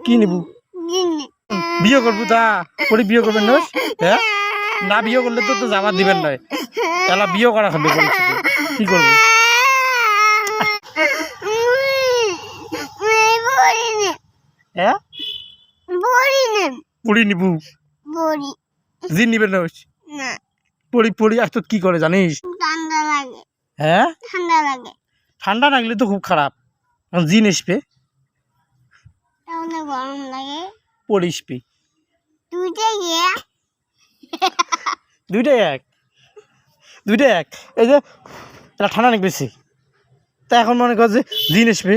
কি নিবু বিয়ে করবো তা পরি বিয়ে করবেন না? হ্যাঁ না বিয়ে করলে তো তো জামাত দিবেন নয় এলা বিয়ে করা হবে পরিস্থিতি কি করবো হ্যাঁ পড়ি নিবু জিন নিবেন না পড়ি পড়ি আজ তো কি করে জানিস হ্যাঁ ঠান্ডা লাগলে তো খুব খারাপ জিন আসবে পড়ি আসবে দুইটাই এক এই যে এটা ঠান্ডা নাক বেশি তা এখন মনে কর যে জিন আসবে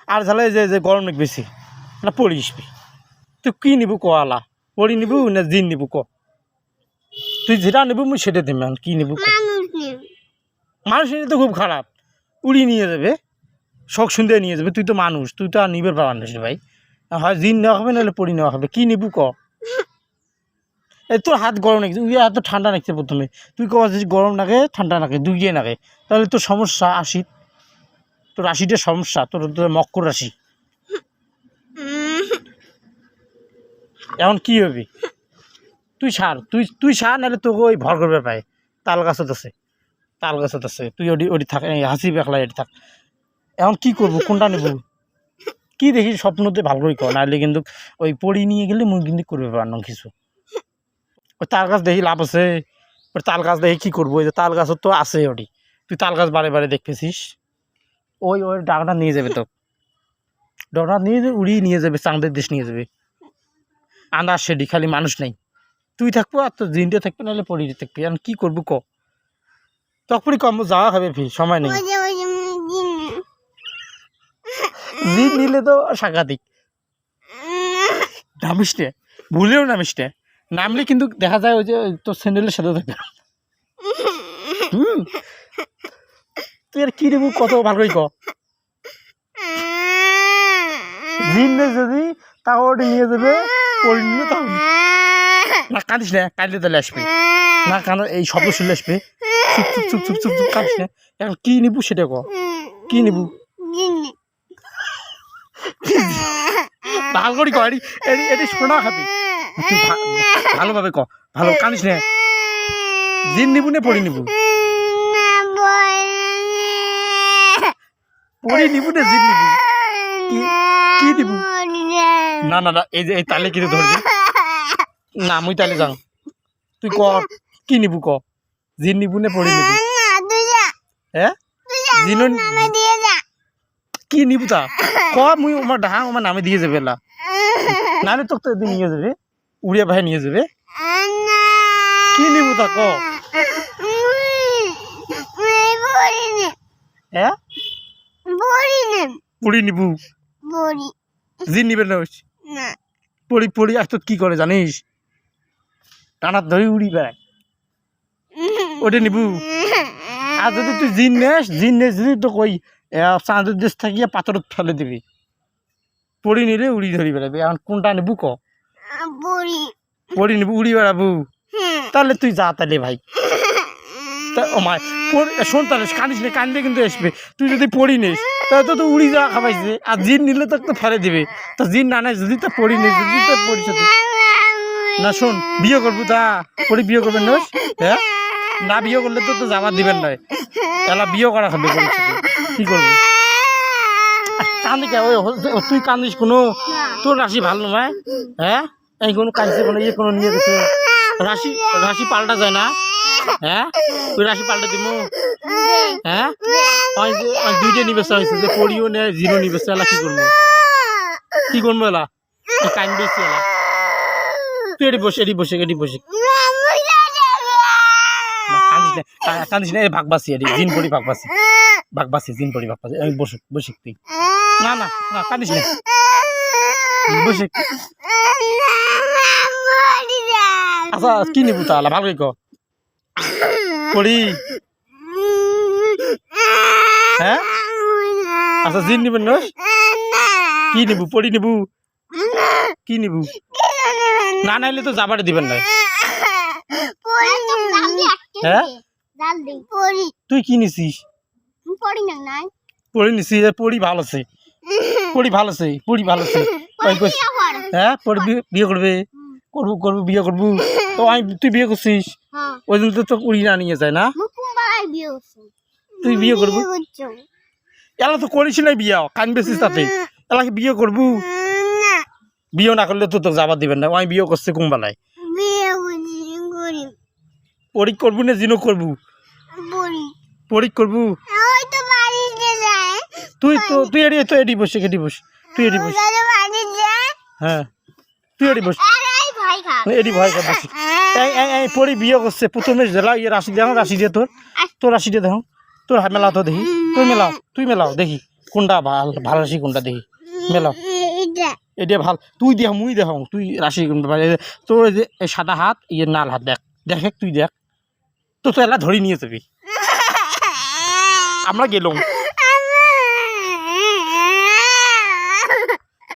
আর ঝালে যে গরম নাক বেশি না পড়ি আসবে তুই কি নিবু ক আলা পড়ি নিবু না জিন নিবু ক তুই যেটা নেবু মুই সেটা দিবি কি নিবু মানুষ নিলে তো খুব খারাপ উড়িয়ে নিয়ে যাবে শখ শুনতে নিয়ে যাবে তুই তো মানুষ তুই তো আর নিবের পাবার না ভাই হয় জিন নেওয়া হবে নাহলে পড়ি নেওয়া হবে কি নিবু ক এই তোর হাত গরম নাকি তুই এত ঠান্ডা নাকছে প্রথমে তুই কবার গরম নাকে ঠান্ডা নাকে দুইয়ে নাকে তাহলে তোর সমস্যা আসি তোর রাশিটা সমস্যা তোর তোর মকর রাশি এখন কি হবে তুই সার তুই সার নাহলে তোকে ওই ভর করবে পায় তাল গাছত আছে তুই ওটি থাক হাসি বেখলা এটি থাক এখন কি করবো কোনটা নেব কি দেখি স্বপ্নতে ভালো করে কর নাহলে কিন্তু ওই পড়ি নিয়ে গেলে মুই কিন্তু করবে পারলাম কিছু ওই তাল গাছ দেখি লাভ আছে ওই তাল গাছ দেখি কী করবো ওই যে তাল গাছও তো আছে ওটি তুই তাল গাছ বারে দেখতেছিস ওই ডাকটা নিয়ে যাবে তো ডাকটা নিয়ে উড়িয়ে নিয়ে যাবে চাঁদের দেশ নিয়ে যাবে আন্দাজ সেটি খালি মানুষ নেই তুই থাকবো আর তোর জিনটা থাকবে নাহলে পড়ি থাকবি এখন কী করবো ক তখনই কম যাওয়া হবে ফি সময় নেই জিন নিলে তো সাংঘাতিক নামিস নে ভুলেও নামিস নে নামলে কিন্তু দেখা যায় ওই যে তোর স্যান্ডেলের সাথে থাকবে তুই আর কি নেবো কত ভালো করে ক জিন নেই যদি তাও ওটি নিয়ে যাবে পড়ি নিলে তাও না কাঁদিস না কাঁদলে তাহলে আসবে না কান এই শব্দ শুনলে আসবে চুপ কাঁদিস না এখন কি নিবু সেটা ক কি নিবু ভালো করে ক এটি শোনা খাবি তুই ভালোভাবে ক ভালো কাঁদিস না জিন নিবু না পড়ি নিবু পড়ি নিবু না জিন নিবু কি নিবু না এই যে এই তালে কিন্তু ধরবি না মুই তালে যাও তুই ক কি নিবু ক জিন নিবু না পড়ি নিবু হ্যাঁ জিন কি নিবু তা ক মুই আমার ডাহা আমার নামে দিয়ে যাবে এলা নাহলে তোকে তো এদিন নিয়ে যাবে উড়িয়া ভাই নিয়ে যাবে কি নিবু তা ক হ্যাঁ পড়ি নিবু জিন নিবে না পড়ি আজ তো কি করে জানিস টানার ধরে উড়ি বেড়ায় ওটা নিবু আর যদি তুই জিন নেস যদি তো কই চাঁদের দেশ থাকিয়া পাথরত ফেলে দিবি পড়ি নিলে উড়ি ধরি বেড়াবি এখন কোনটা নিবু ক পড়ি নিবু উড়ি বেড়াবু তাহলে তুই যা তাহলে ভাই ও মা শোন তাহলে কাঁদিস না কান্দলে কিন্তু আসবে তুই যদি পড়ি নিস তাহলে তো উড়ি যাওয়া খাবাইছে আর জিন নিলে তো ফেলে দিবে তা জিন না নেয় যদি তো পড়ি নিস যদি তো পড়িস না শোন বিয়ে করবো তা পড়ি বিয়ে করবেন না হ্যাঁ না বিয়ে করলে তো তো জামাত দিবেন নয় এলা বিয়ে করা হবে পরিস্থিতি কি করবো কান্দি কে তুই কান্দিস কোনো তোর রাশি ভালো নয় হ্যাঁ এই কোনো কাঁদছে কোনো কোনো নিয়ে গেছে রাশি পাল্টা যায় না হ্যাঁ তুই রাশি পাল্টে দিব হ্যাঁ দুইটা নিবেশ হয়েছে যে পড়িও নেয় জিরো নিবেশ এলা কি করবো এলা কান্দিস এলা তুই এটি বসে কান্দিস না ভাগবাসি এটি জিন পড়ি ভাগবাসি জিন পড়ি ভাগবাসি আমি বসে তুই না কান্দিস না বসে আচ্ছা কি নিবু তাহলে ভালো ক পড়ি হ্যাঁ আচ্ছা জিন নিবেন না কি নিবু পড়ি নিবু কি নিবু না নাইলে তো যাবারে দিবেন না হ্যাঁ তুই কি নিছিস পড়ি নিছিস পড়ি ভালো আছে হ্যাঁ পরে বিয়ে করবে করবো করবো বিয়ে করবো তো তুই বিয়ে করছিস ওই দিন তো উড়ি না নিয়ে যায় না তুই বিয়ে করবো এলা তো করিস নাই বিয়া কান বেশিস তাতে এলাকে বিয়ে করবো বিয়ে না করলে তো তোকে যাবার দিবেন না আমি বিয়ে করছে কুম্বালায় পরীক করবো না জিনো করবো পরীক করবো তুই এডি বস তুই এডি বস হ্যাঁ তুই এডি বস এডি ভয় খাচ্ছিস এই পরি বিয়ে করছে প্রথমে জেলা ইয়ে রাশি দেখো রাশি দিয়ে তোর রাশি দিয়ে দেখো তোর মেলাও তো দেখি তুই মেলাও দেখি কোনটা ভাল রাশি কোনটা দেখি মেলাও এটা ভাল তুই দেখ মুই দেখ তুই রাশি তোর যে সাদা হাত ইয়ে নাল হাত দেখ তুই দেখ তো এলা ধরে নিয়ে যাবি আমরা গেলাম